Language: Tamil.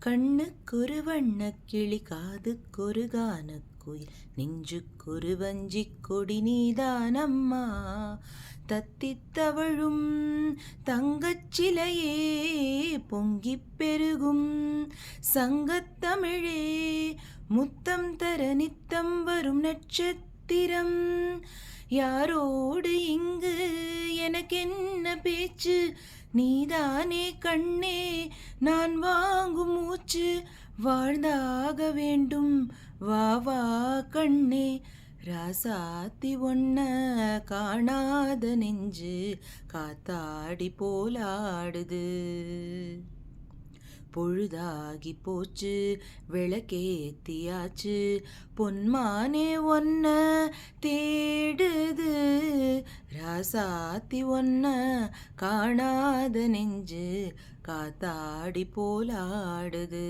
கண்ணுக்கொரு வண்ணக் கிளி காதுக்கொரு கானக்குயில் நெஞ்சுக்கொரு வஞ்சிக் கொடி நீதானம்மா. தத்தித் தவழும் தங்கச் சிலையே பொங்கிப் பெருகும் சங்கத்தமிழே முத்தம் தர நித்தம் வரும் நட்சத்திரம். யாரோடு இங்கு எனக்கென்ன பேச்சு, நீதானே கண்ணே நான் வாங்கும் மூச்சு. வாழ்ந்தாக வேண்டும் வா வா கண்ணே, ராசாத்தி ஒன்ன காணாத நெஞ்சு காத்தாடி போலாடுது. பொழுதாகி போச்சு விளக்கேத்தியாச்சு, பொன்மானே ஒன்ன தேடுது. ராசாத்தி ஒன்ன காணாத நெஞ்சு காத்தாடி போலாடுது.